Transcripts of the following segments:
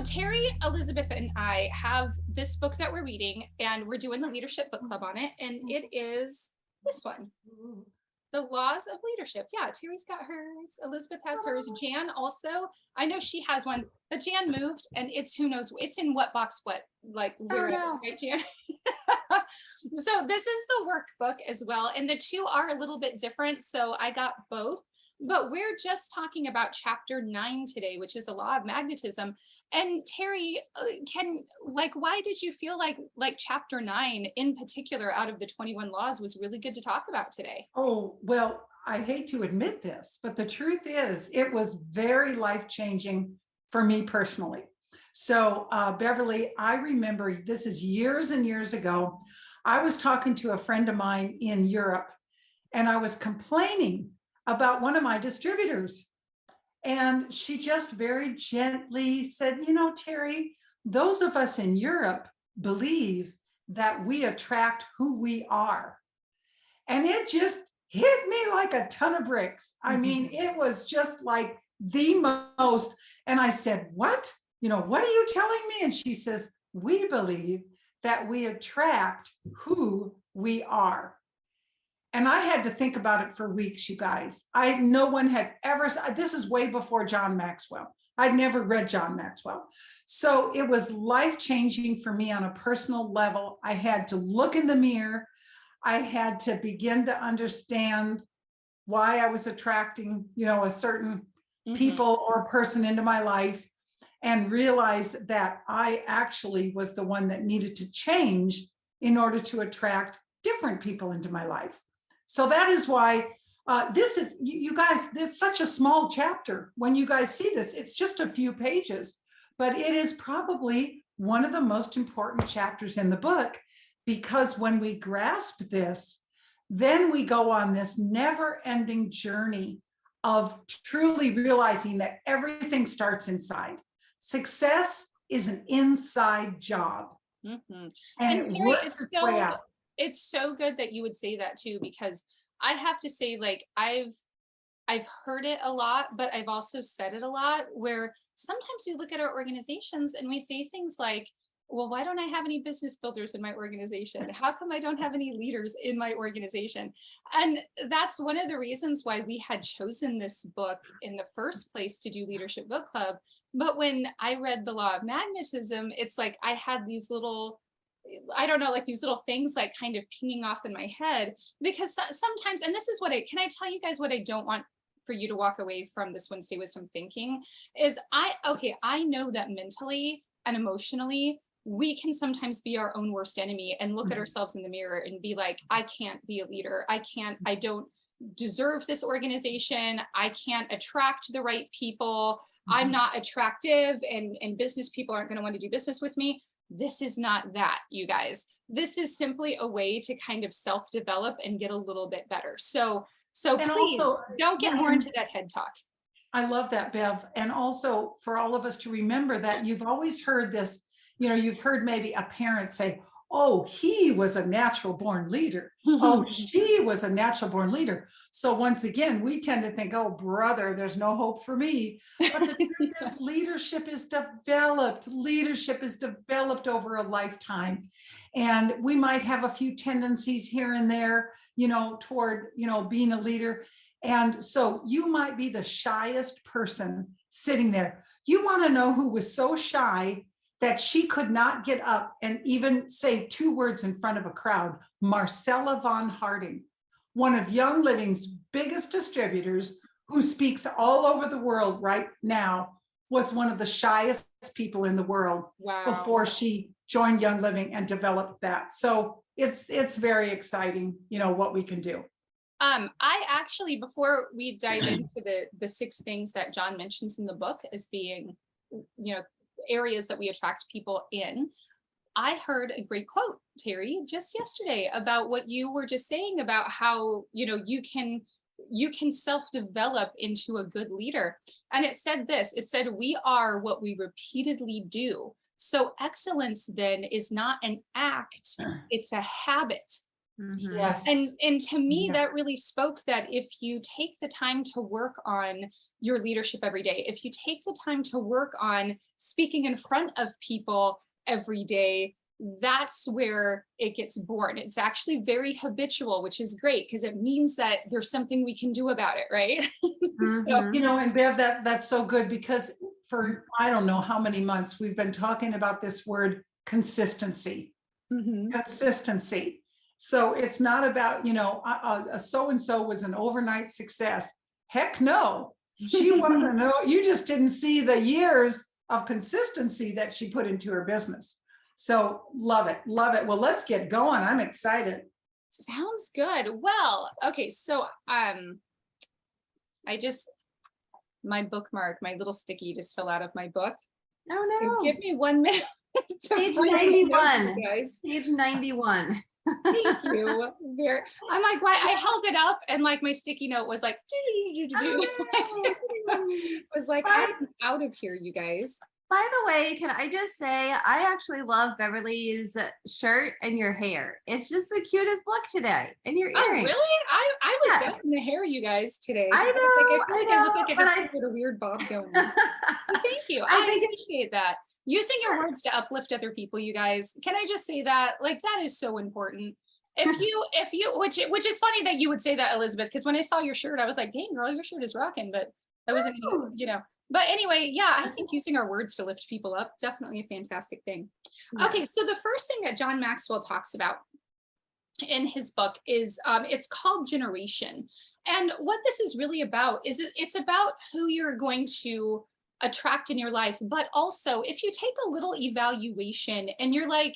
Terry, Elizabeth, and I have this book that we're reading, and we're doing the leadership book club on it, and it is this one, The Laws of Leadership. Yeah, Terry's got hers, Elizabeth has hers, Jan also, I know she has one, but Jan moved, and it's who knows, it's in what box, what, like, where, right, Jan? So this is the workbook as well, and the two are a little bit different, so I got both. But we're just talking about chapter 9 today, which is the law of magnetism. And Terry, why did you feel like chapter 9 in particular out of the 21 laws was really good to talk about today? Oh, well, I hate to admit this, but the truth is it was very life-changing for me personally. So Beverly, I remember this is years and years ago. I was talking to a friend of mine in Europe, and I was complaining about one of my distributors. And she just very gently said, you know, Terry, those of us in Europe believe that we attract who we are. And it just hit me like a ton of bricks. I mean, it was just like the most. And I said, what? You know, what are you telling me? And she says, we believe that we attract who we are. And I had to think about it for weeks, you guys. No one had ever, this is way before John Maxwell. I'd never read John Maxwell. So it was life-changing for me on a personal level. I had to look in the mirror. I had to begin to understand why I was attracting, you know, a certain people or person into my life, and realize that I actually was the one that needed to change in order to attract different people into my life. So that is why this is, you guys, it's such a small chapter. When you guys see this, it's just a few pages, but it is probably one of the most important chapters in the book, because when we grasp this, then we go on this never-ending journey of truly realizing that everything starts inside. Success is an inside job. And it works its way out. It's so good that you would say that too, because I have to say, like, I've heard it a lot, but I've also said it a lot, where sometimes we look at our organizations and we say things like, well, why don't I have any business builders in my organization? How come I don't have any leaders in my organization? And that's one of the reasons why we had chosen this book in the first place to do Leadership Book Club. But when I read The Law of Magnetism, it's like I had these little, I don't know, like these little things like kind of pinging off in my head, because sometimes, and this is what can I tell you guys what I don't want for you to walk away from this Wednesday Wisdom thinking is I know that mentally and emotionally, we can sometimes be our own worst enemy and look at ourselves in the mirror and be like, I can't be a leader. I don't deserve this organization. I can't attract the right people. I'm not attractive, and business people aren't going to want to do business with me. This is not that, you guys. This is simply a way to kind of self-develop and get a little bit better. So please also, don't get more into that head talk. I love that, Bev. And also for all of us to remember that you've always heard this, you know, you've heard maybe a parent say, oh, he was a natural born leader. Oh, she was a natural born leader. So once again, we tend to think, oh, brother, there's no hope for me. But the truth is, leadership is developed. Leadership is developed over a lifetime. And we might have a few tendencies here and there, you know, toward, you know, being a leader. And so you might be the shyest person sitting there. You want to know who was so shy that she could not get up and even say 2 words in front of a crowd? Marcella von Harding, one of Young Living's biggest distributors, who speaks all over the world right now, was one of the shyest people in the world before she joined Young Living and developed that. So it's very exciting, you know, what we can do. I actually, before we dive into the 6 things that John mentions in the book as being, you know, areas that we attract people in, I heard a great quote, Terry, just yesterday about what you were just saying about how, you know, you can self-develop into a good leader. And it said this, it said, we are what we repeatedly do. So excellence then is not an act, it's a habit. Yes. And to me, that really spoke that if you take the time to work on your leadership every day, if you take the time to work on speaking in front of people every day, that's where it gets born. It's actually very habitual, which is great because it means that there's something we can do about it, right? So, You know, and Bev, that's so good because for I don't know how many months we've been talking about this word consistency. mhm. Consistency. So it's not about, you know, so and so was an overnight success. Heck no, she wasn't. No, you just didn't see the years of consistency that she put into her business. So love it, love it. Well, let's get going. I'm excited. Sounds good. Well, okay, so I just my bookmark, my little sticky just fell out of my book. So Oh give no. me 1 minute to Page find my notes, 91. you guys. Page 91. Thank you. There. I'm like, why I held it up and like my sticky note was like, was like, By, I'm out of here, you guys. by the way, can I just say, I actually love Beverly's shirt and your hair. It's just the cutest look today. And your Oh, earrings. really? I was Yes. dusting the hair, you guys, today. I Like, I feel like I look like I but have some sort of weird bob going on. Well, thank you. I I think appreciate that. Using your words to uplift other people, you guys. Can I just say that? Like, that is so important. If you, which is funny that you would say that, Elizabeth, because when I saw your shirt, I was like, dang, girl, your shirt is rocking, but I wasn't gonna, you know. But anyway, yeah, I think using our words to lift people up, definitely a fantastic thing. Okay, so the first thing that John Maxwell talks about in his book is it's called generation. And what this is really about is it's about who you're going to attract in your life. But also, if you take a little evaluation and you're like,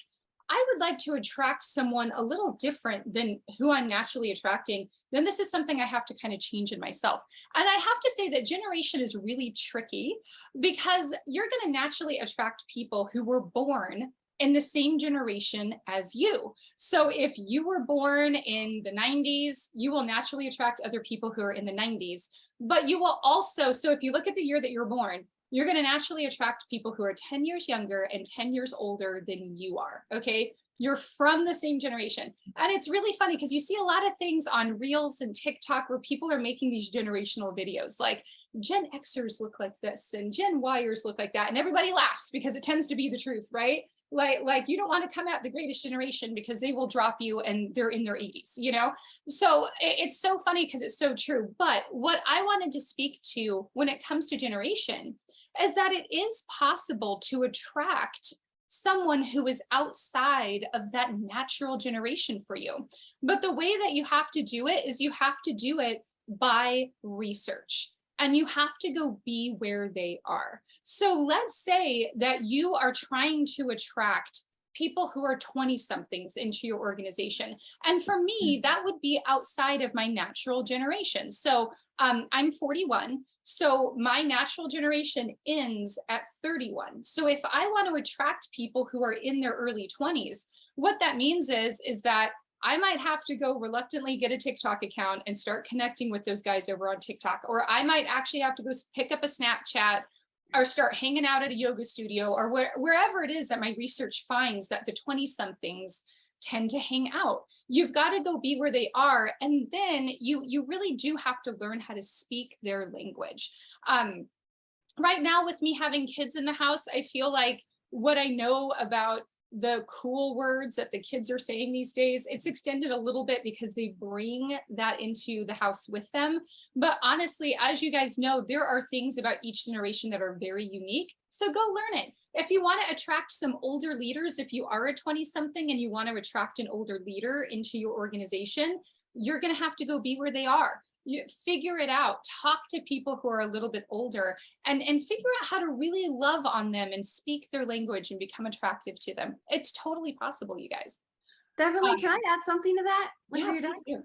I would like to attract someone a little different than who I'm naturally attracting, then this is something I have to kind of change in myself. And I have to say that generation is really tricky because you're going to naturally attract people who were born in the same generation as you. So if you were born in the 90s, you will naturally attract other people who are in the 90s. But you will also, so if you look at the year that you're born, you're going to naturally attract people who are 10 years younger and 10 years older than you are. Okay. You're from the same generation. And it's really funny because you see a lot of things on Reels and TikTok where people are making these generational videos like Gen Xers look like this and Gen Yers look like that. And everybody laughs because it tends to be the truth, right? Like you don't want to come at the greatest generation because they will drop you and they're in their 80s, you know? So it's so funny because it's so true. But what I wanted to speak to when it comes to generation is that it is possible to attract someone who is outside of that natural generation for you. But the way that you have to do it is you have to do it by research. And you have to go be where they are. So let's say that you are trying to attract people who are 20 somethings into your organization. And for me, that would be outside of my natural generation. So I'm 41. So my natural generation ends at 31. So if I want to attract people who are in their early 20s, what that means is that I might have to go reluctantly get a TikTok account and start connecting with those guys over on TikTok. Or I might actually have to go pick up a Snapchat or start hanging out at a yoga studio or wherever it is that my research finds that the 20 somethings tend to hang out. You've got to go be where they are. And then you really do have to learn how to speak their language. Right now with me having kids in the house, I feel like what I know about the cool words that the kids are saying these days, it's extended a little bit because they bring that into the house with them. But honestly, as you guys know, there are things about each generation that are very unique. So go learn it. If you want to attract some older leaders, if you are a 20 something and you want to attract an older leader into your organization, you're going to have to go be where they are. You figure it out, talk to people who are a little bit older and figure out how to really love on them and speak their language and become attractive to them. It's totally possible, you guys. Beverly, can I add something to that? Yeah, please do.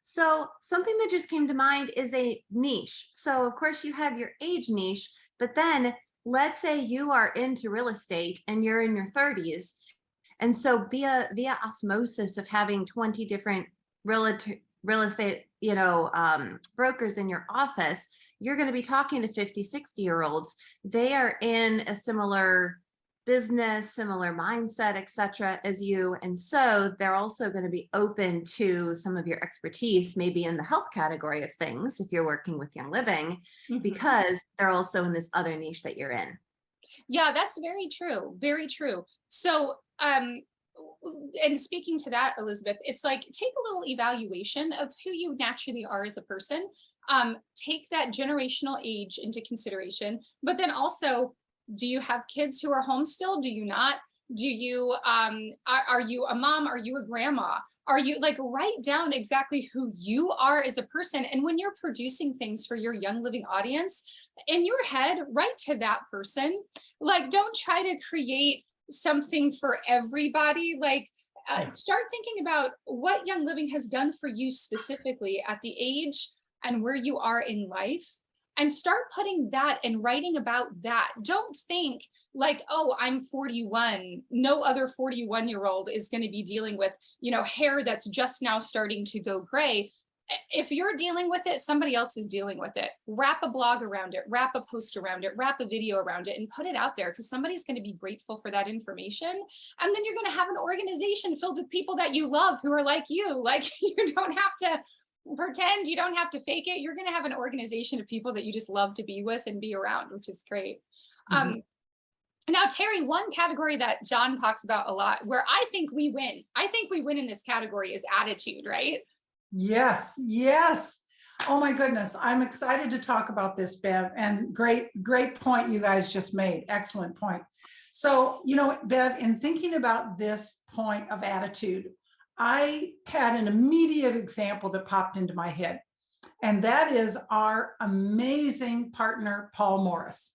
So something that just came to mind is a niche. So of course you have your age niche, but then let's say you are into real estate and you're in your 30s. And so via osmosis of having 20 different real estate, brokers in your office, you're going to be talking to 50, 60-year-olds. They are in a similar business, similar mindset, etc., as you. And so they're also going to be open to some of your expertise, maybe in the health category of things, if you're working with Young Living, Mhm. because they're also in this other niche that you're in. Yeah, that's very true. Very true. So, and speaking to that, Elizabeth, it's like take a little evaluation of who you naturally are as a person. Take that generational age into consideration, but then also, do you have kids who are home still? Do you not? Do you are you a mom? Are you a grandma? Are you like write down exactly who you are as a person? And when you're producing things for your Young Living audience, in your head, write to that person. Like, don't try to create something for everybody. Like, start thinking about what Young Living has done for you specifically at the age and where you are in life, and start putting that and writing about that. Don't think like, oh, I'm 41. No other 41-year-old is going to be dealing with, hair that's just now starting to go gray. If you're dealing with it, somebody else is dealing with it. Wrap a blog around it, wrap a post around it, wrap a video around it, and put it out there, because somebody's going to be grateful for that information. And then you're going to have an organization filled with people that you love who are like you. Like, you don't have to pretend, you don't have to fake it. You're going to have an organization of people that you just love to be with and be around, which is great. Mhm. Now, Terry, one category that John talks about a lot, where I think we win in this category, is attitude, right? Yes, yes. Oh my goodness. I'm excited to talk about this, Bev, and great point you guys just made. Excellent point. So, Bev, in thinking about this point of attitude, I had an immediate example that popped into my head, and that is our amazing partner, Paul Morris.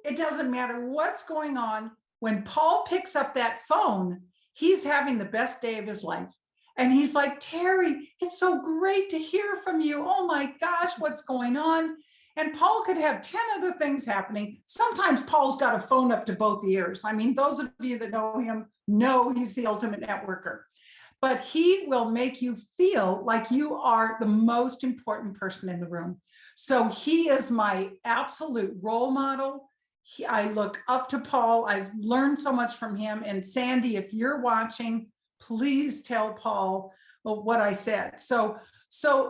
It doesn't matter what's going on. When Paul picks up that phone, he's having the best day of his life. And he's like, Terry, it's so great to hear from you. Oh my gosh, what's going on? And Paul could have 10 other things happening. Sometimes Paul's got a phone up to both ears. I mean, those of you that know him know he's the ultimate networker. But he will make you feel like you are the most important person in the room. So he is my absolute role model. I look up to Paul. I've learned so much from him. And Sandy, if you're watching, please tell Paul what I said. So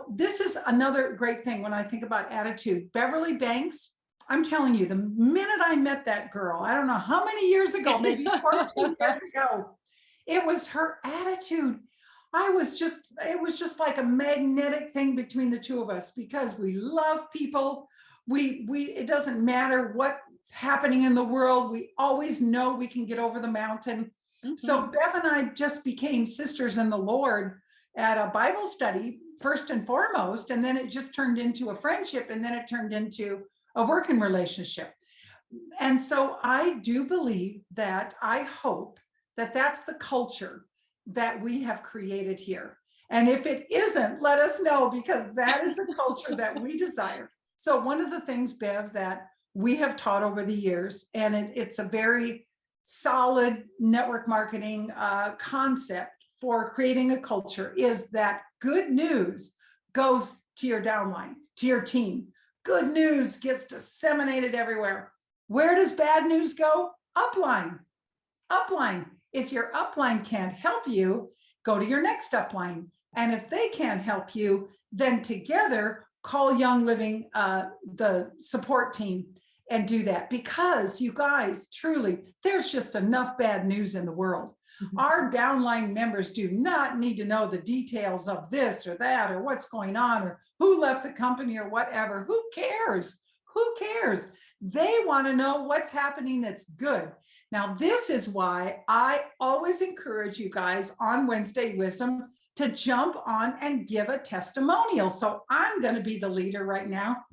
this is another great thing when I think about attitude. Beverly Banks, I'm telling you, the minute I met that girl, I don't know how many years ago, maybe 14 years ago, it was her attitude. It was just like a magnetic thing between the two of us, because we love people. It doesn't matter what's happening in the world. We always know we can get over the mountain. So Bev and I just became sisters in the Lord at a Bible study, first and foremost, and then it just turned into a friendship, and then it turned into a working relationship. And so I do believe that, I hope that that's the culture that we have created here. And if it isn't, let us know, because that is the culture that we desire. So one of the things, Bev, that we have taught over the years, and it's a very solid network marketing concept for creating a culture, is that good news goes to your downline, to your team. Good news gets disseminated everywhere. Where does bad news go? Upline. Upline. If your upline can't help you, go to your next upline. And if they can't help you, then together call Young Living, the support team, and do that. Because you guys, truly, there's just enough bad news in the world. Our downline members do not need to know the details of this or that, or what's going on, or who left the company, or whatever. Who cares? Who cares? They want to know what's happening that's good. Now, this is why I always encourage you guys on Wednesday Wisdom to jump on and give a testimonial. So I'm going to be the leader right now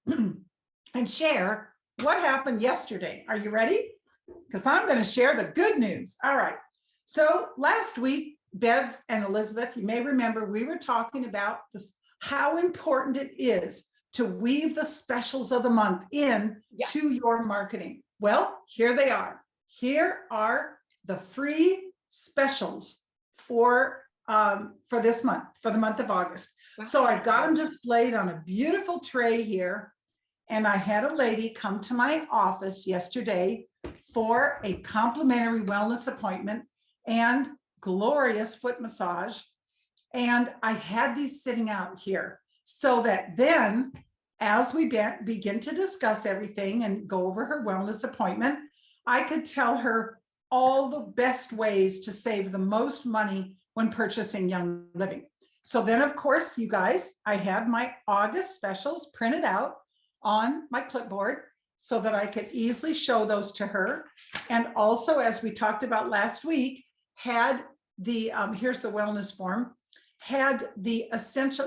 and share what happened yesterday. Are you ready? Because I'm going to share the good news. All right. So last week, Bev and Elizabeth, you may remember, we were talking about this, how important it is to weave the specials of the month in to your marketing. Well, here they are. Here are the free specials for this month, for the month of August. Wow. So I've got them displayed on a beautiful tray here. And I had a lady come to my office yesterday for a complimentary wellness appointment and glorious foot massage. And I had these sitting out here so that then, as we begin to discuss everything and go over her wellness appointment, I could tell her all the best ways to save the most money when purchasing Young Living. So then, of course, you guys, I had my August specials printed out on my clipboard so that I could easily show those to her. And also, as we talked about last week, had the, here's the wellness form, had the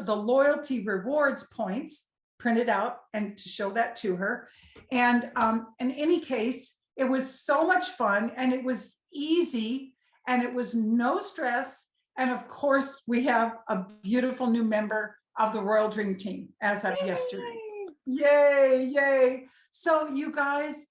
loyalty rewards points printed out and to show that to her. And in any case, it was so much fun and it was easy and it was no stress. And of course, we have a beautiful new member of the Royal Dream Team as of yesterday. Yay, yay. So you guys,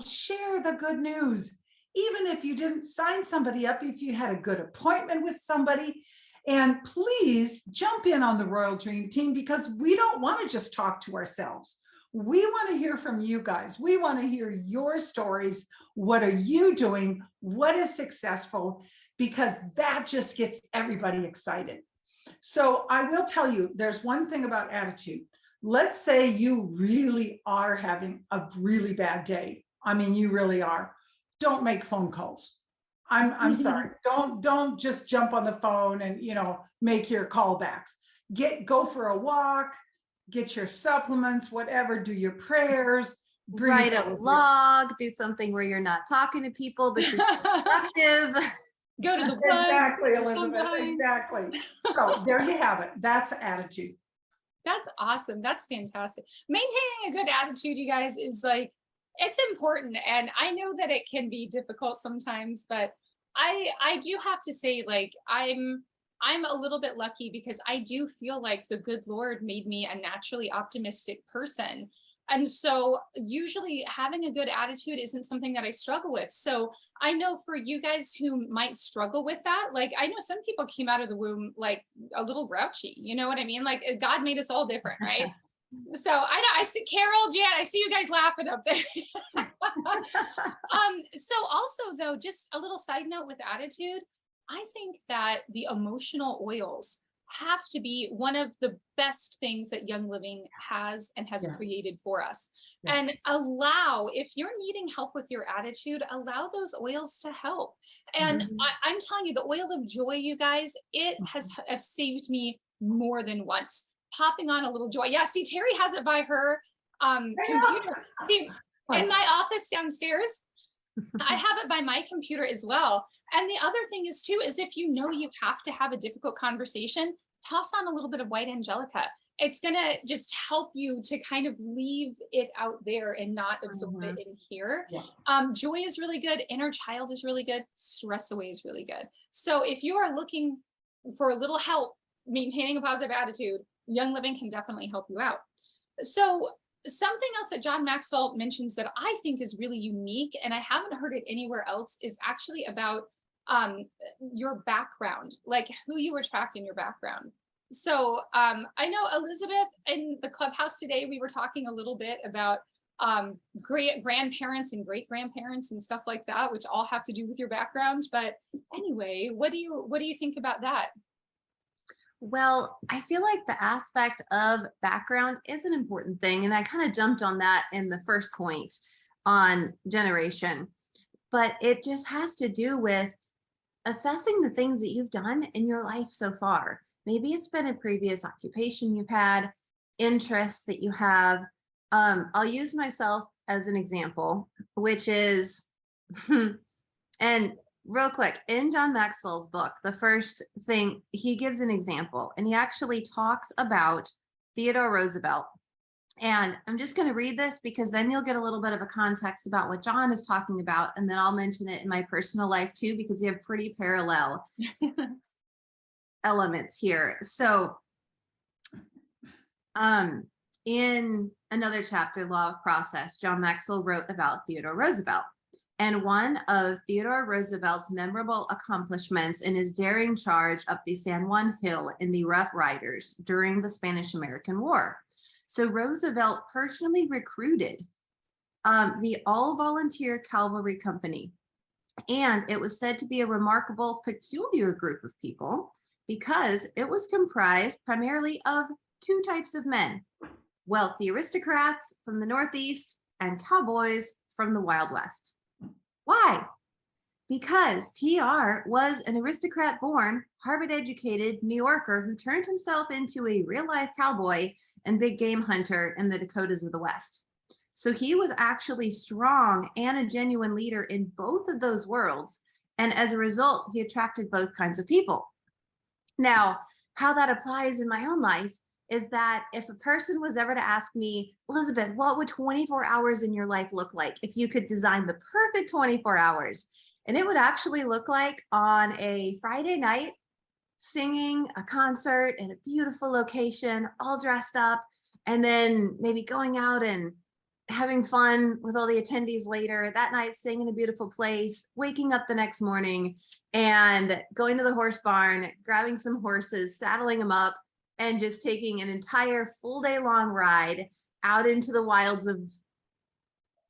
share the good news. Even if you didn't sign somebody up, if you had a good appointment with somebody, and please jump in on the Royal Dream Team, because we don't want to just talk to ourselves. We want to hear from you guys. We want to hear your stories. What are you doing? What is successful? Because that just gets everybody excited. So I will tell you, there's one thing about attitude. Let's say you really are having a really bad day. I mean, you really are. Don't make phone calls. I'm sorry. Don't just jump on the phone and, make your callbacks. Go for a walk, get your supplements, whatever, do your prayers, Write a log, do something where you're not talking to people, but you're productive. Go to the woods. Exactly, Elizabeth, exactly. So there you have it. That's attitude. That's awesome. That's fantastic. Maintaining a good attitude, you guys, is like, it's important. And I know that it can be difficult sometimes, but I do have to say, like, I'm a little bit lucky because I do feel like the good Lord made me a naturally optimistic person. And so usually having a good attitude isn't something that I struggle with. So I know for you guys who might struggle with that, like, I know some people came out of the womb like a little grouchy, you know what I mean? Like, God made us all different, right? So I see Carol, Jan, I see you guys laughing up there. So also though, just a little side note with attitude, I think that the emotional oils have to be one of the best things that Young Living has and has created for us. Yeah. And if you're needing help with your attitude, allow those oils to help. And I'm telling you, the oil of joy, you guys, it has saved me more than once. Popping on a little joy. Yeah, see, Terry has it by her computer. See, in my office downstairs, I have it by my computer as well. And the other thing is too, is if you know you have to have a difficult conversation, toss on a little bit of white Angelica. It's going to just help you to kind of leave it out there and not absorb it in here. Yeah. Joy is really good. Inner child is really good. Stress away is really good. So if you are looking for a little help maintaining a positive attitude, Young Living can definitely help you out. So something else that John Maxwell mentions that I think is really unique, and I haven't heard it anywhere else, is actually about your background, like who you attract in your background. So I know, Elizabeth, in the clubhouse today, we were talking a little bit about great grandparents and great grandparents and stuff like that, which all have to do with your background. But anyway, what do you think about that? Well, I feel like the aspect of background is an important thing. And I kind of jumped on that in the first point on generation, but it just has to do with assessing the things that you've done in your life so far. Maybe it's been a previous occupation you've had, interests that you have. I'll use myself as an example, which is, and real quick, in John Maxwell's book, the first thing, he gives an example, and he actually talks about Theodore Roosevelt. And I'm just going to read this because then you'll get a little bit of a context about what John is talking about. And then I'll mention it in my personal life too, because we have pretty parallel elements here. So in another chapter, Law of Process, John Maxwell wrote about Theodore Roosevelt. And one of Theodore Roosevelt's memorable accomplishments in his daring charge up the San Juan Hill in the Rough Riders during the Spanish-American War. So Roosevelt personally recruited the All Volunteer Cavalry Company. And it was said to be a remarkable, peculiar group of people because it was comprised primarily of two types of men: wealthy aristocrats from the Northeast and cowboys from the Wild West. Why? Because TR was an aristocrat born, Harvard educated New Yorker who turned himself into a real life cowboy and big game hunter in the Dakotas of the West. So he was actually strong and a genuine leader in both of those worlds. And as a result, he attracted both kinds of people. Now, how that applies in my own life is that if a person was ever to ask me, Elizabeth, what would 24 hours in your life look like if you could design the perfect 24 hours? And it would actually look like on a Friday night, singing a concert in a beautiful location, all dressed up, and then maybe going out and having fun with all the attendees later that night, staying in a beautiful place, waking up the next morning and going to the horse barn, grabbing some horses, saddling them up, and just taking an entire full day long ride out into the wilds of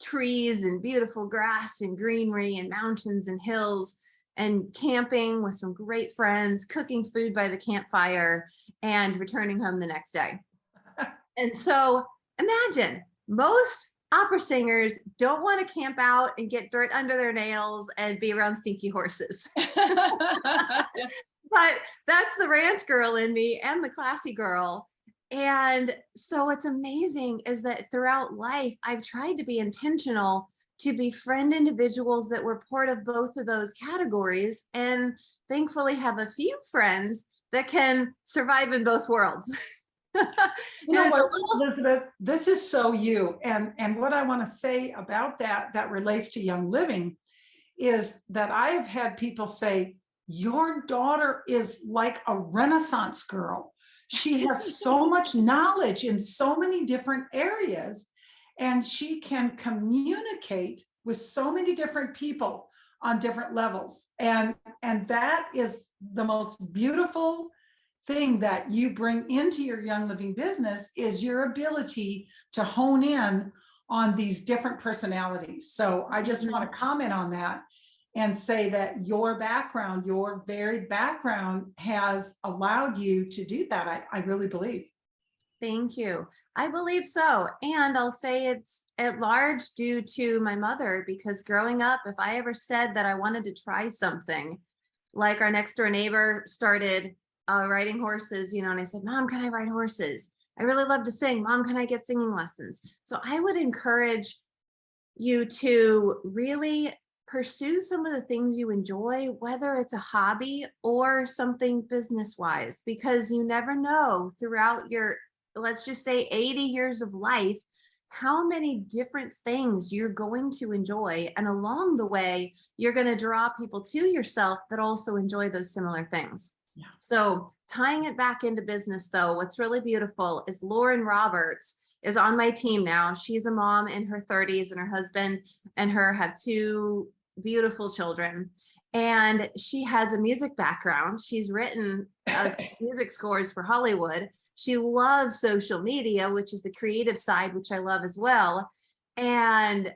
trees and beautiful grass and greenery and mountains and hills, and camping with some great friends, cooking food by the campfire, and returning home the next day. And so imagine most opera singers don't want to camp out and get dirt under their nails and be around stinky horses. But that's the ranch girl in me and the classy girl. And so what's amazing is that throughout life, I've tried to be intentional to befriend individuals that were part of both of those categories, and thankfully have a few friends that can survive in both worlds. You know And it's a what, little, Elizabeth, this is so you. And what I want to say about that relates to Young Living is that I have had people say, your daughter is like a Renaissance girl. She has so much knowledge in so many different areas, and she can communicate with so many different people on different levels. And that is the most beautiful thing that you bring into your Young Living business, is your ability to hone in on these different personalities. So I just want to comment on that and say that your background, your varied background, has allowed you to do that. I really believe. Thank you. I believe so. And I'll say it's at large due to my mother, because growing up, if I ever said that I wanted to try something, like our next door neighbor started riding horses, and I said, Mom, can I ride horses? I really love to sing. Mom, can I get singing lessons? So I would encourage you to really pursue some of the things you enjoy, whether it's a hobby or something business wise, because you never know throughout your, let's just say 80 years of life, how many different things you're going to enjoy. And along the way, you're going to draw people to yourself that also enjoy those similar things. Yeah. So tying it back into business, though, what's really beautiful is Lauren Roberts is on my team now. She's a mom in her 30s, and her husband and her have two beautiful children. And she has a music background. She's written music scores for Hollywood. She loves social media, which is the creative side, which I love as well. And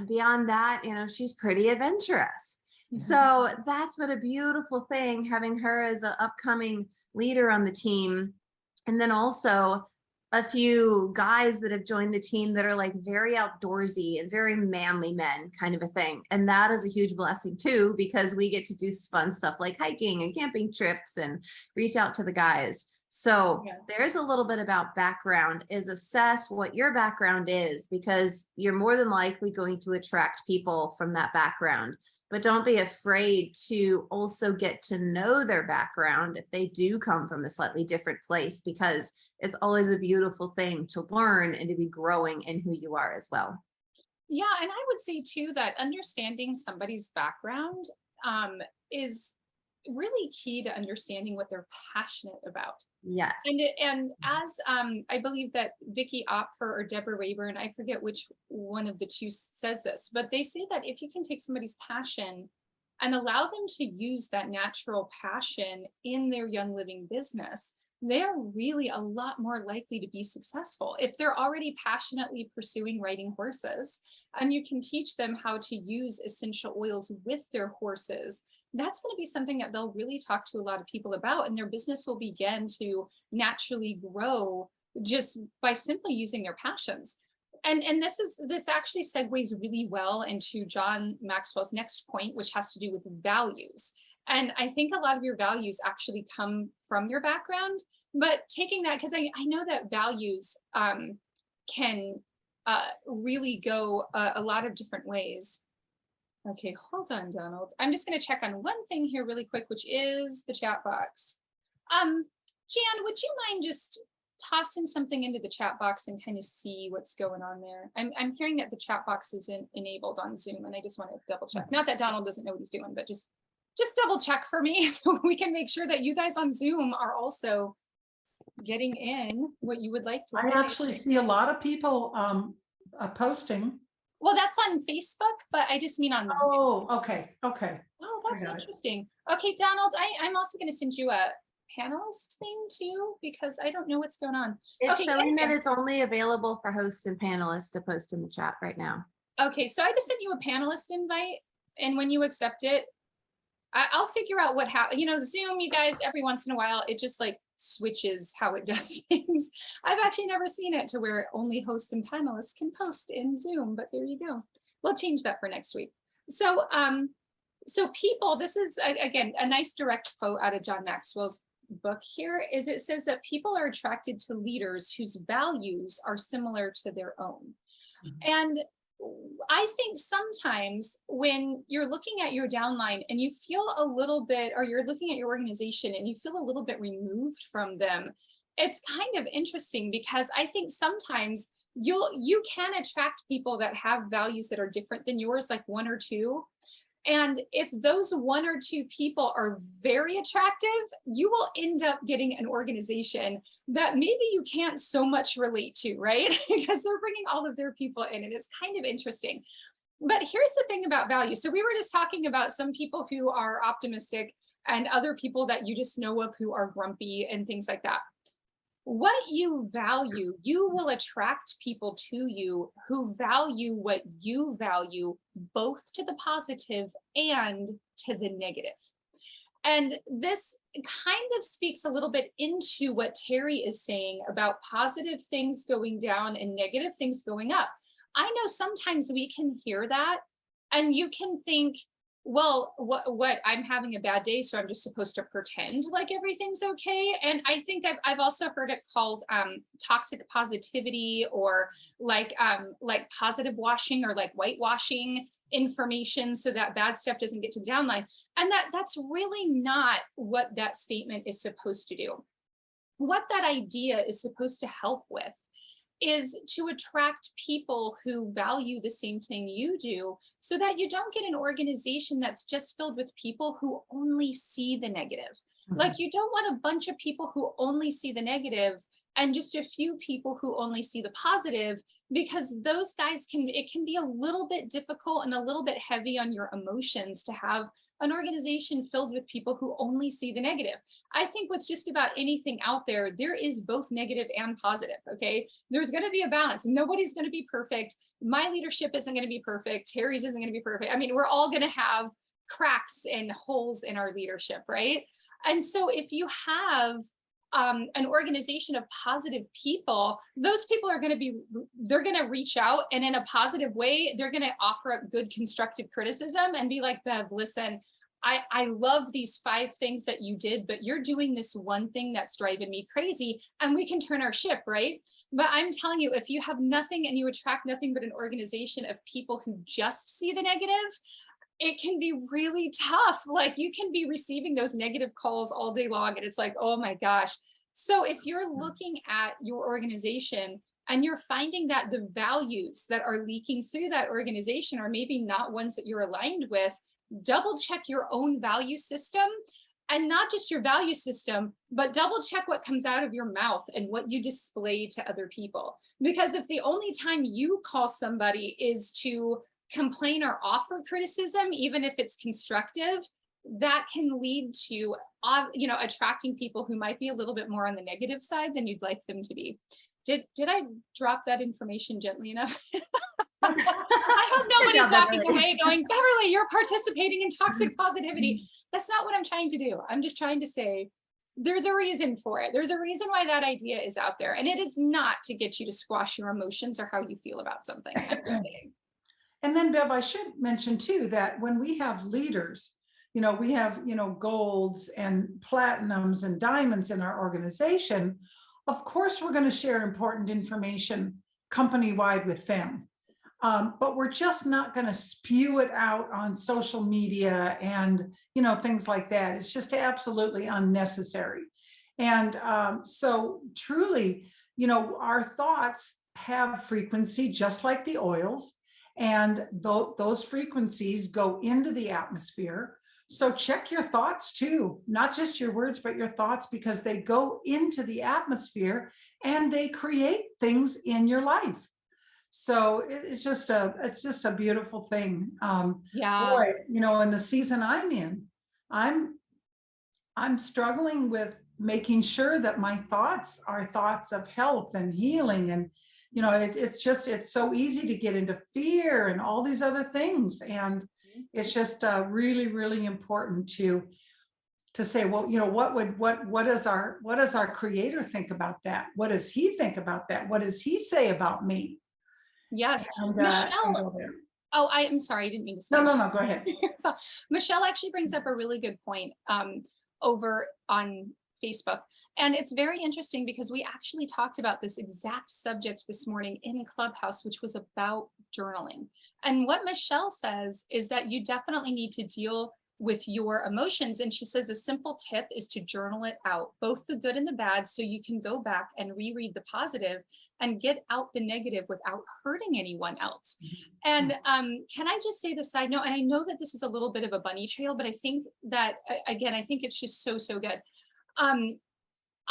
beyond that, she's pretty adventurous. So that's been a beautiful thing, having her as an upcoming leader on the team. And then also a few guys that have joined the team that are like very outdoorsy and very manly men, kind of a thing. And that is a huge blessing too, because we get to do fun stuff like hiking and camping trips and reach out to the guys. So there's a little bit about background, is assess what your background is, because you're more than likely going to attract people from that background. But don't be afraid to also get to know their background if they do come from a slightly different place, because it's always a beautiful thing to learn and to be growing in who you are as well. Yeah, and I would say too that understanding somebody's background is really key to understanding what they're passionate about. Yes. And as I believe that Vicky Opfer or Deborah Rayburn, I forget which one of the two says this, but they say that if you can take somebody's passion and allow them to use that natural passion in their Young Living business, they're really a lot more likely to be successful. If they're already passionately pursuing riding horses and you can teach them how to use essential oils with their horses, that's going to be something that they'll really talk to a lot of people about, and their business will begin to naturally grow just by simply using their passions. And this actually segues really well into John Maxwell's next point, which has to do with values. And I think a lot of your values actually come from your background, but taking that, because I know that values can really go a lot of different ways. Okay, hold on, Donald. I'm just going to check on one thing here really quick, which is the chat box. Jan, would you mind just tossing something into the chat box and kind of see what's going on there? I'm hearing that the chat box isn't enabled on Zoom, and I just want to double check. Not that Donald doesn't know what he's doing, but just double check for me so we can make sure that you guys on Zoom are also getting in what you would like to say. I actually see a lot of people posting. Well, that's on Facebook, but I just mean on Zoom. Oh, okay. Okay. Oh, that's interesting. Okay, Donald, I'm also going to send you a panelist thing too, because I don't know what's going on. It's okay, showing that it's only available for hosts and panelists to post in the chat right now. Okay, so I just sent you a panelist invite, and when you accept it, I'll figure out what happened. You know, Zoom, you guys, every once in a while, it just like switches how it does things. I've actually never seen it to where only hosts and panelists can post in Zoom, but there you go. We'll change that for next week. So, so people, this is again a nice direct quote out of John Maxwell's book here. Is it says that people are attracted to leaders whose values are similar to their own. And I think sometimes when you're looking at your downline and you feel a little bit, or you're looking at your organization and you feel a little bit removed from them, it's kind of interesting, because I think sometimes you can attract people that have values that are different than yours, like one or two. And if those one or two people are very attractive, you will end up getting an organization that maybe you can't so much relate to, right? Because they're bringing all of their people in, and it's kind of interesting. But here's the thing about values. So we were just talking about some people who are optimistic and other people that you just know of who are grumpy and things like that. What you value, you will attract people to you who value what you value, both to the positive and to the negative. And this kind of speaks a little bit into what Terry is saying about positive things going down and negative things going up. I know sometimes we can hear that and you can think, well, what I'm having a bad day, so I'm just supposed to pretend like everything's okay. And I think I've also heard it called toxic positivity, or like positive washing, or like whitewashing information so that bad stuff doesn't get to the downline. And that's really not what that statement is supposed to do. What that idea is supposed to help with is to attract people who value the same thing you do, so that you don't get an organization that's just filled with people who only see the negative. Like, you don't want a bunch of people who only see the negative and just a few people who only see the positive, because those guys it can be a little bit difficult and a little bit heavy on your emotions to have an organization filled with people who only see the negative. I think with just about anything out there, there is both negative and positive, okay? There's gonna be a balance. Nobody's gonna be perfect. My leadership isn't gonna be perfect. Terry's isn't gonna be perfect. I mean, we're all gonna have cracks and holes in our leadership, right? And so if you have an organization of positive people, those people are going to they're going to reach out, and in a positive way, they're going to offer up good constructive criticism and be like, Bev, listen, I love these 5 things that you did, but you're doing this one thing that's driving me crazy, and we can turn our ship, right? But I'm telling you, if you have nothing and you attract nothing but an organization of people who just see the negative, it can be really tough. Like, you can be receiving those negative calls all day long, and it's like, oh my gosh. So if you're looking at your organization and you're finding that the values that are leaking through that organization are maybe not ones that you're aligned with, double check your own value system, and not just your value system, but double check what comes out of your mouth and what you display to other people. Because if the only time you call somebody is to complain or offer criticism, even if it's constructive, that can lead to, attracting people who might be a little bit more on the negative side than you'd like them to be. Did I drop that information gently enough? I hope Good nobody's job, walking Beverly. away going, Beverly, you're participating in toxic positivity. That's not what I'm trying to do. I'm just trying to say there's a reason for it. There's a reason why that idea is out there. And it is not to get you to squash your emotions or how you feel about something. I'm just saying. And then, Bev, I should mention too that when we have leaders, we have, golds and platinums and diamonds in our organization. Of course, we're going to share important information company-wide with them. But we're just not going to spew it out on social media and, things like that. It's just absolutely unnecessary. And so truly, our thoughts have frequency just like the oils. And those frequencies go into the atmosphere. So check your thoughts too, not just your words, but your thoughts, because they go into the atmosphere and they create things in your life. So it's just a beautiful thing. Yeah. Boy, in the season I'm in, I'm struggling with making sure that my thoughts are thoughts of health and healing. And, it's so easy to get into fear and all these other things. And it's just really, really important to say, well, what does our creator think about that? What does he think about that? What does he say about me? Yes. And Michelle, go there. oh, I'm sorry. I didn't mean to No, stop. no, go ahead. Michelle actually brings up a really good point over on Facebook. And it's very interesting because we actually talked about this exact subject this morning in Clubhouse, which was about journaling. And what Michelle says is that you definitely need to deal with your emotions. And she says a simple tip is to journal it out, both the good and the bad, so you can go back and reread the positive and get out the negative without hurting anyone else. And can I just say the side note, and I know that this is a little bit of a bunny trail, but I think that, again, I think it's just so, so good.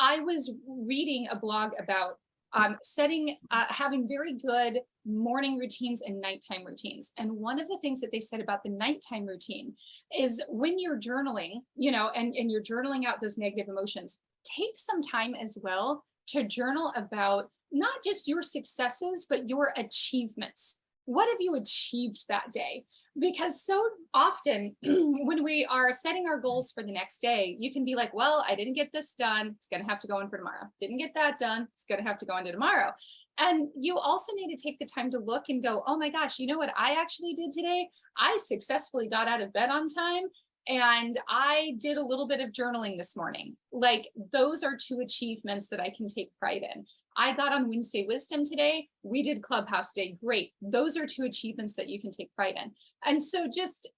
I was reading a blog about having very good morning routines and nighttime routines. And one of the things that they said about the nighttime routine is when you're journaling, and you're journaling out those negative emotions, take some time as well to journal about not just your successes, but your achievements. What have you achieved that day? Because so often when we are setting our goals for the next day, you can be like, well, I didn't get this done. It's going to have to go in for tomorrow. Didn't get that done. It's going to have to go into tomorrow. And you also need to take the time to look and go, oh my gosh, you know what I actually did today? I successfully got out of bed on time. And I did a little bit of journaling this morning. Like, those are two achievements that I can take pride in. I got on Wednesday Wisdom today. We did Clubhouse Day. Great. Those are two achievements that you can take pride in. And so just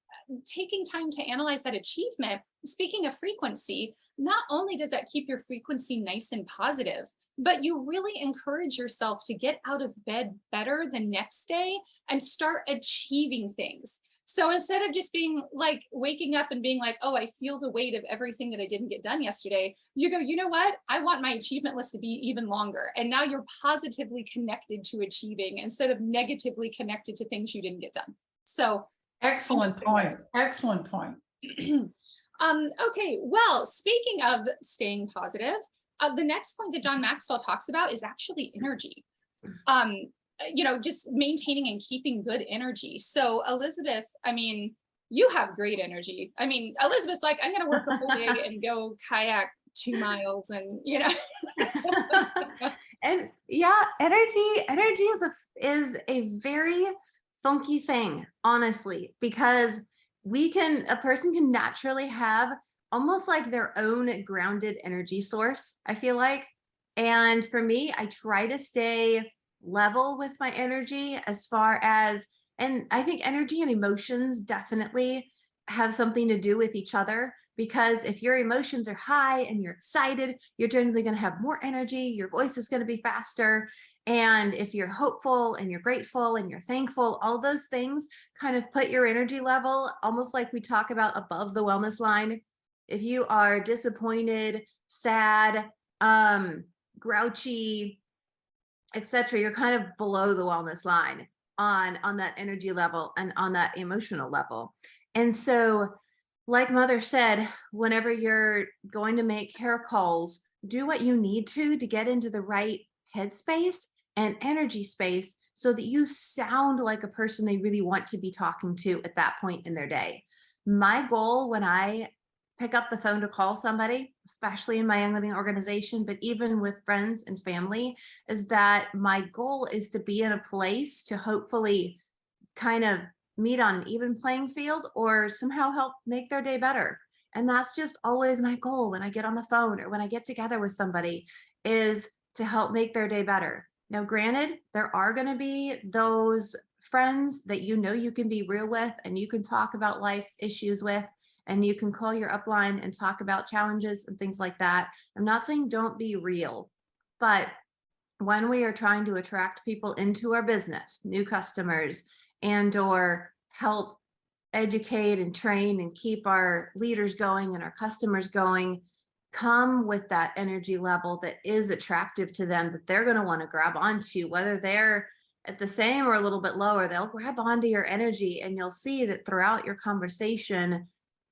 taking time to analyze that achievement, speaking of frequency, not only does that keep your frequency nice and positive, but you really encourage yourself to get out of bed better the next day and start achieving things. So instead of just being like waking up and being like, oh, I feel the weight of everything that I didn't get done yesterday, you go, you know what? I want my achievement list to be even longer. And now you're positively connected to achieving instead of negatively connected to things you didn't get done. So excellent point. Excellent point. Okay, well, speaking of staying positive, the next point that John Maxwell talks about is actually energy. Just maintaining and keeping good energy. So Elizabeth, I mean, you have great energy. I mean, Elizabeth's like, I'm going to work a whole day and go kayak 2 miles and, And yeah, energy is a very funky thing, honestly, because a person can naturally have almost like their own grounded energy source, I feel like. And for me, I try to stay level with my energy as far as, and I think energy and emotions definitely have something to do with each other, because if your emotions are high and you're excited, you're generally going to have more energy, your voice is going to be faster. And if you're hopeful and you're grateful and you're thankful, all those things kind of put your energy level almost like we talk about above the wellness line. If you are disappointed, sad, grouchy, etc., you're kind of below the wellness line on that energy level and on that emotional level. And so like Mother said, whenever you're going to make hair calls, do what you need to get into the right headspace and energy space so that you sound like a person they really want to be talking to at that point in their day. My goal when I pick up the phone to call somebody, especially in my young living organization, but even with friends and family, is that my goal is to be in a place to hopefully kind of meet on an even playing field or somehow help make their day better. And that's just always my goal when I get on the phone or when I get together with somebody, is to help make their day better. Now, granted, there are going to be those friends that you know you can be real with and you can talk about life's issues with, and you can call your upline and talk about challenges and things like that. I'm not saying don't be real, but when we are trying to attract people into our business, new customers, and or help educate and train and keep our leaders going and our customers going, come with that energy level that is attractive to them, that they're going to want to grab onto, whether they're at the same or a little bit lower, they'll grab onto your energy, and you'll see that throughout your conversation,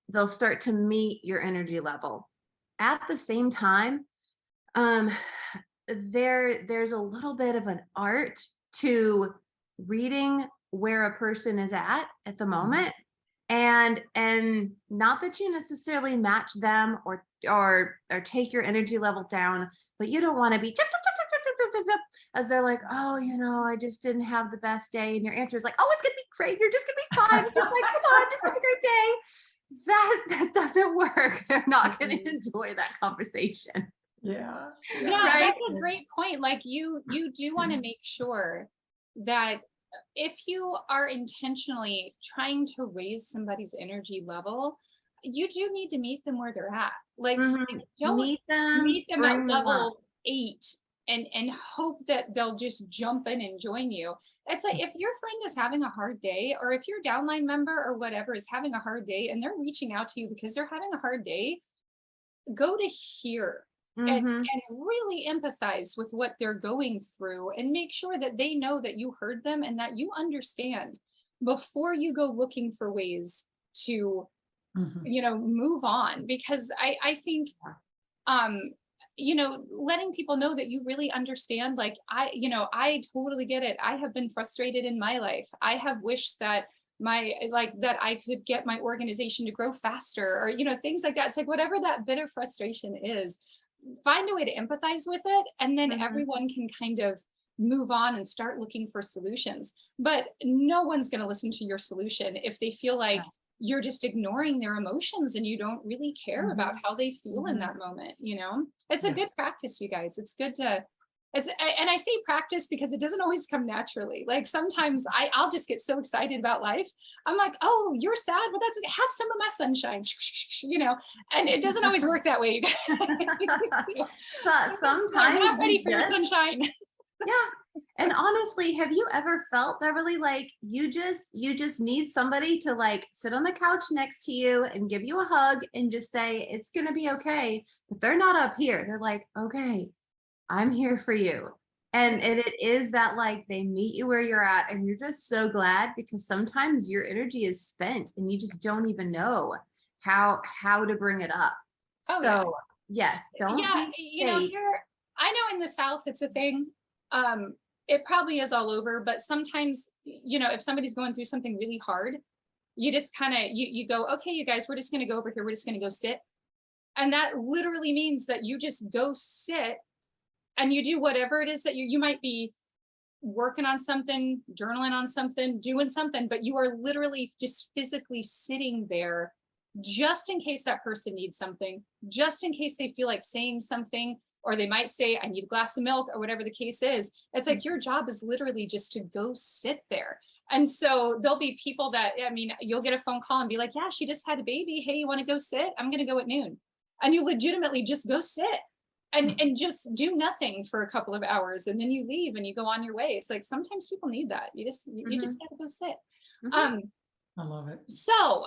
they'll start to meet your energy level. At the same time, um, there's a little bit of an art to reading where a person is at the moment, and not that you necessarily match them or take your energy level down, but you don't want to be chip, chip, chip, chip, chip, chip, chip, chip, as they're like, oh, I just didn't have the best day, and your answer is like, oh, it's gonna be great, you're just gonna be fine, just like, come on, just have a great day. That doesn't work. They're not going to enjoy that conversation. Yeah. Yeah, Right? that's a great point. Like you do want to make sure that if you are intentionally trying to raise somebody's energy level, you do need to meet them where they're at. Like, don't Meet them, meet them at bring them up. level 8 and hope that they'll just jump in and join you. It's like if your friend is having a hard day, or if your downline member or whatever is having a hard day and they're reaching out to you because they're having a hard day, go to hear Mm-hmm. and really empathize with what they're going through, and make sure that they know that you heard them and that you understand before you go looking for ways to Mhm. move on. Because I think um letting people know that you really understand, like, I totally get it. I have been frustrated in my life. I have wished that that I could get my organization to grow faster, or things like that. It's like, whatever that bit of frustration is, find a way to empathize with it, and then Mm-hmm. everyone can kind of move on and start looking for solutions. But no one's going to listen to your solution if they feel like you're just ignoring their emotions and you don't really care about how they feel in that moment. It's a Yeah. good practice, you guys. It's good to and I say practice because it doesn't always come naturally. Like, sometimes I'll just get so excited about life. I'm like, oh, you're sad, well, that's okay. Have some of my sunshine. And it doesn't always work that way, you guys. So But sometimes people are sometimes not ready we for your just, sunshine. yeah. And honestly, have you ever felt that really like you just need somebody to like sit on the couch next to you and give you a hug and just say it's gonna be okay? But they're not up here. They're like, okay, I'm here for you. And it is that like they meet you where you're at and you're just so glad, because sometimes your energy is spent and you just don't even know how to bring it up. Oh yeah. So yes, don't Yeah, be fake. here, I know in the South it's a thing. Um, it probably is all over, but sometimes, if somebody's going through something really hard, you just kind of you go, okay, you guys, we're just going to go over here. We're just going to go sit. And that literally means that you just go sit and you do whatever it is that you might be working on something, journaling on something, doing something, but you are literally just physically sitting there just in case that person needs something, just in case they feel like saying something, or they might say, I need a glass of milk, or whatever the case is. It's like your job is literally just to go sit there. And so there'll be people that, I mean, you'll get a phone call and be like, yeah, she just had a baby. Hey, you want to go sit? I'm going to go at noon. And you legitimately just go sit and just do nothing for a couple of hours, and then you leave and you go on your way. It's like sometimes people need that. You just gotta go sit. Mhm. I love it. So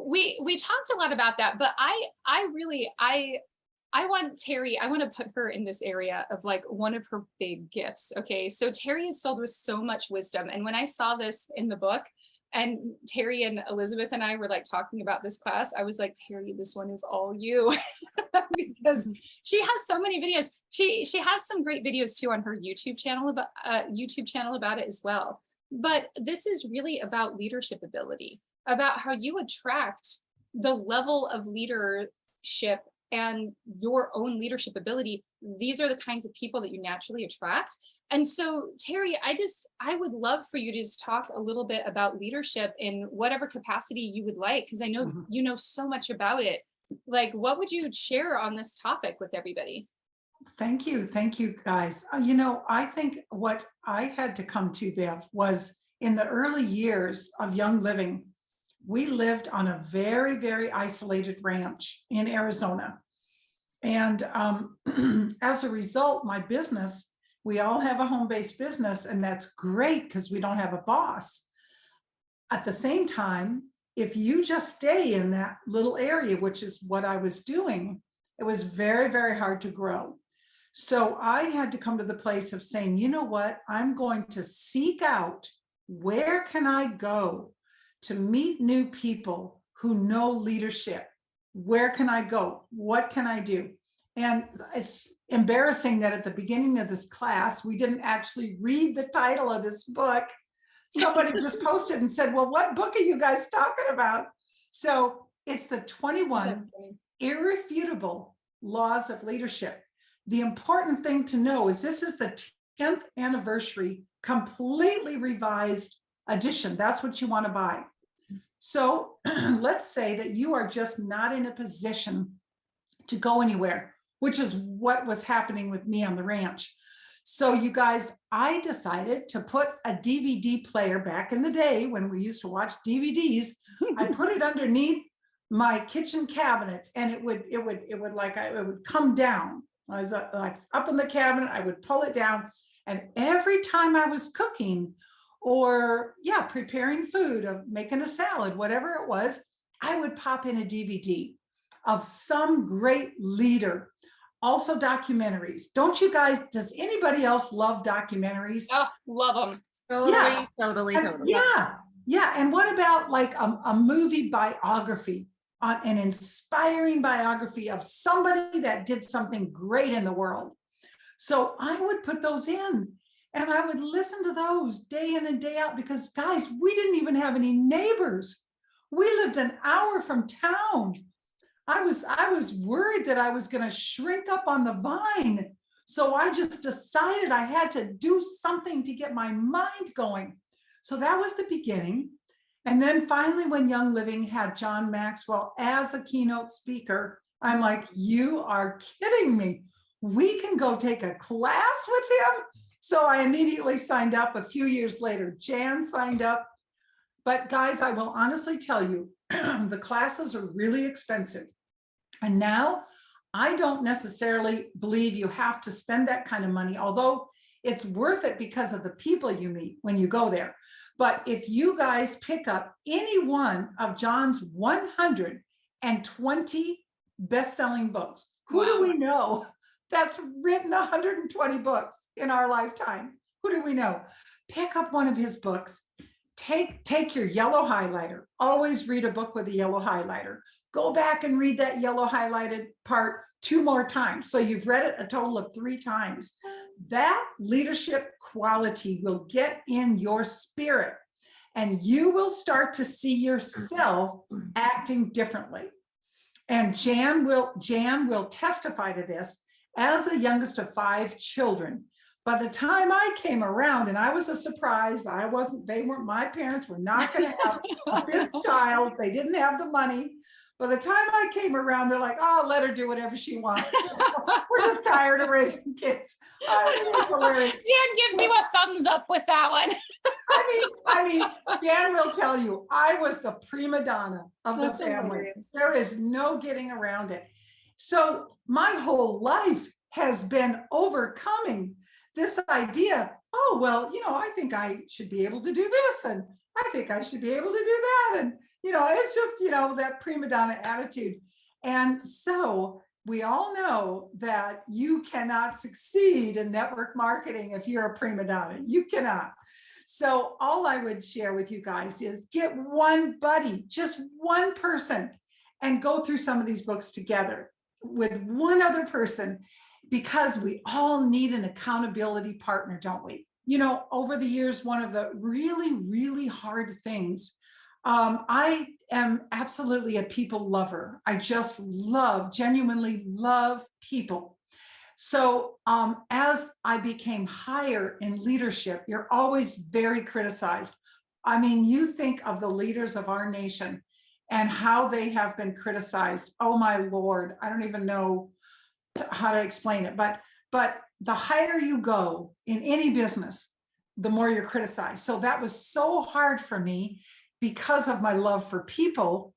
we talked a lot about that, but I really I want Terry, I want to put her in this area of like one of her big gifts. Okay, so Terry is filled with so much wisdom, and when I saw this in the book, And Terry and Elizabeth and I were like talking about this class. I was like, Terry, this one is all you. Because she has so many videos. She has some great videos too on her YouTube channel about it as well. But this is really about leadership ability, about how you attract the level of leadership and your own leadership ability. These are the kinds of people that you naturally attract. And so, Terry, I would love for you to just talk a little bit about leadership in whatever capacity you would like, because I know you know so much about it. Like, what would you share on this topic with everybody? Thank you. Thank you, guys. I think what I had to come to, Bev, was in the early years of Young Living, we lived on a very, very isolated ranch in Arizona. And as a result, my business, we all have a home-based business, and that's great because we don't have a boss. At the same time, if you just stay in that little area, which is what I was doing, it was very, very hard to grow. So I had to come to the place of saying, you know what, I'm going to seek out, where can I go to meet new people who know leadership? Where can I go? What can I do? And it's embarrassing that at the beginning of this class, we didn't actually read the title of this book. Somebody just posted and said, well, what book are you guys talking about? So it's the 21 Irrefutable Laws of Leadership. The important thing to know is this is the 10th anniversary, completely revised edition. That's what you want to buy. So let's say that you are just not in a position to go anywhere, which is what was happening with me on the ranch. So you guys, I decided to put a DVD player back in the day when we used to watch DVDs. I put it underneath my kitchen cabinets, and it would come down. I was like up in the cabinet, I would pull it down. And every time I was cooking or preparing food, of making a salad, whatever it was, I would pop in a DVD of some great leader. Also documentaries. Don't you guys, does anybody else love documentaries? Oh, love them. Totally, totally. Yeah. And what about like a movie biography, an inspiring biography of somebody that did something great in the world? So I would put those in, and I would listen to those day in and day out, because guys, we didn't even have any neighbors. We lived an hour from town. I was worried that I was going to shrink up on the vine. So I just decided I had to do something to get my mind going. So that was the beginning. And then finally, when Young Living had John Maxwell as a keynote speaker, I'm like, you are kidding me. We can go take a class with him. So I immediately signed up. A few years later, Jan signed up. But guys, I will honestly tell you, the classes are really expensive. And now I don't necessarily believe you have to spend that kind of money, although it's worth it because of the people you meet when you go there. But if you guys pick up any one of John's 120 best-selling books, who do we know that's written 120 books in our lifetime? Who do we know? Pick up one of his books. Take your yellow highlighter. Always read a book with a yellow highlighter. Go back and read that yellow highlighted part 2 more times. So you've read it a total of 3 times. That leadership quality will get in your spirit, and you will start to see yourself acting differently. And Jan will testify to this. As the youngest of 5 children, by the time I came around, and I was a surprise, my parents were not going to have a 5th child. They didn't have the money. By the time I came around, they're like, oh, let her do whatever she wants. We're just tired of raising kids. It was hilarious. Jan gives you a thumbs up with that one. I mean, Jan will tell you, I was the prima donna of the family. Hilarious. There is no getting around it. So my whole life has been overcoming this idea. Oh, well, I think I should be able to do this, and I think I should be able to do that. And, it's just, that prima donna attitude. And so we all know that you cannot succeed in network marketing if you're a prima donna. You cannot. So all I would share with you guys is get one buddy, just one person, and go through some of these books together with one other person, because we all need an accountability partner, don't we? You know, over the years, one of the really, really hard things, I am absolutely a people lover. I just genuinely love people. So as I became higher in leadership, you're always very criticized. I mean, you think of the leaders of our nation and how they have been criticized. Oh my Lord, I don't even know how to explain it, but the higher you go in any business, the more you're criticized. So that was so hard for me because of my love for people.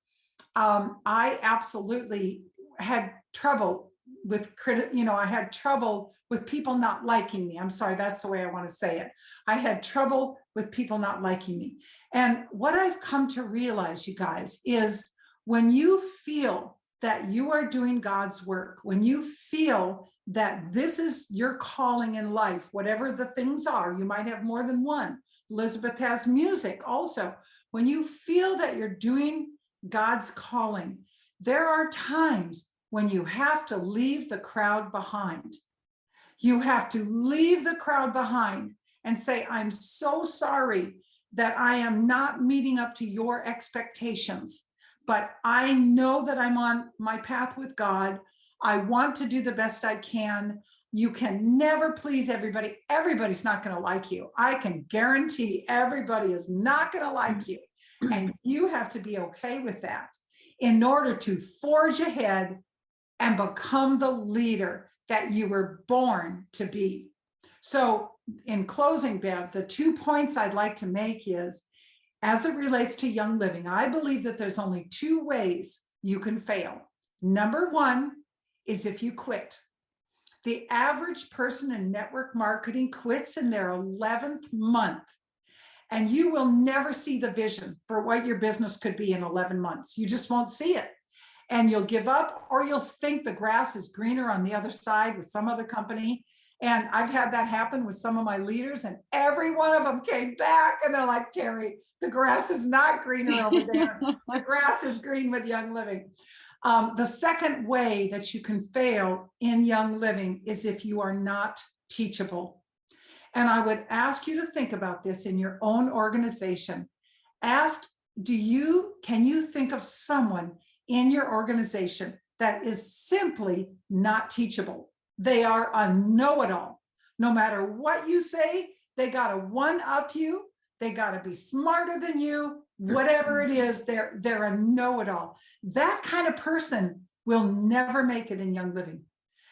I absolutely had trouble with I had trouble with people not liking me. I'm sorry, that's the way I want to say it. I had trouble with people not liking me. And what I've come to realize, you guys, is when you feel that you are doing God's work, when you feel that this is your calling in life, whatever the things are, you might have more than one. Elizabeth has music also. When you feel that you're doing God's calling, there are times when you have to leave the crowd behind. You have to leave the crowd behind and say, I'm so sorry that I am not meeting up to your expectations, but I know that I'm on my path with God. I want to do the best I can. You can never please everybody. Everybody's not going to like you. I can guarantee everybody is not going to like you. And you have to be okay with that in order to forge ahead and become the leader that you were born to be. So in closing, Bev, the 2 points I'd like to make is, as it relates to Young Living, I believe that there's only 2 ways you can fail. Number 1 is if you quit. The average person in network marketing quits in their 11th month. And you will never see the vision for what your business could be in 11 months. You just won't see it. And you'll give up, or you'll think the grass is greener on the other side with some other company. And I've had that happen with some of my leaders, and every one of them came back and they're like, Terry, the grass is not greener over there. The grass is green with Young Living. The second way that you can fail in Young Living is if you are not teachable. And I would ask you to think about this in your own organization. Can you think of someone in your organization that is simply not teachable? They are a know-it-all. No matter what you say, they got to one-up you. They got to be smarter than you. Whatever it is, they're a know-it-all. That kind of person will never make it in Young Living,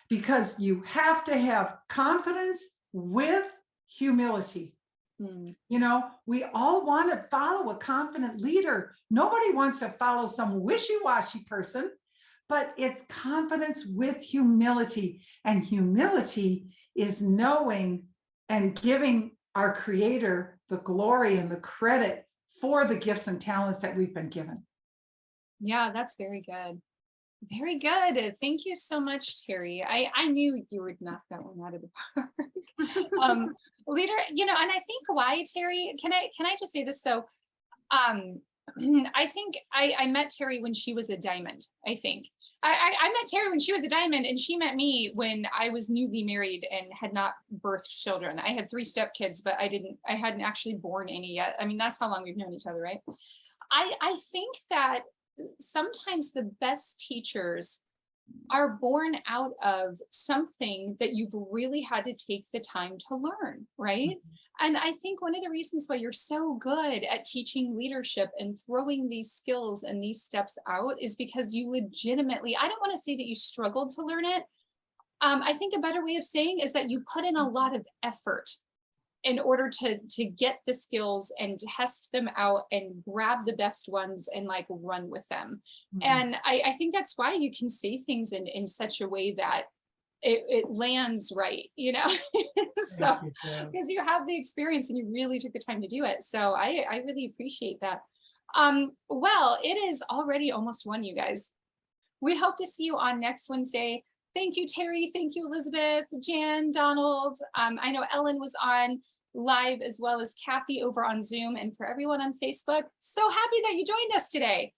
because you have to have confidence with humility. You know, we all want to follow a confident leader. Nobody wants to follow some wishy-washy person, but it's confidence with humility. And humility is knowing and giving our Creator the glory and the credit for the gifts and talents that we've been given. Yeah, that's very good. Very good. Thank you so much, Terry. I knew you would knock that one out of the park. Leader, and I think why, Terry, can I just say this? So I think I met Terry when she was a diamond. I think I met Terry when she was a diamond, and she met me when I was newly married and had not birthed children. I had 3 stepkids, but I hadn't actually born any yet. I mean, that's how long we've known each other, right? I think that sometimes the best teachers are born out of something that you've really had to take the time to learn, right? And I think one of the reasons why you're so good at teaching leadership and throwing these skills and these steps out is because you legitimately, I don't want to say that you struggled to learn it. I think a better way of saying is that you put in a lot of effort in order to get the skills and test them out and grab the best ones and like run with them. And I think that's why you can say things in such a way that it lands right, so because you have the experience and you really took the time to do it. So I really appreciate that. Well, it is already almost 1, you guys. We hope to see you on next Wednesday. Thank you, Terry. Thank you, Elizabeth, Jan, Donald. I know Ellen was on. live, as well as Kathy over on Zoom, and for everyone on Facebook. So happy that you joined us today.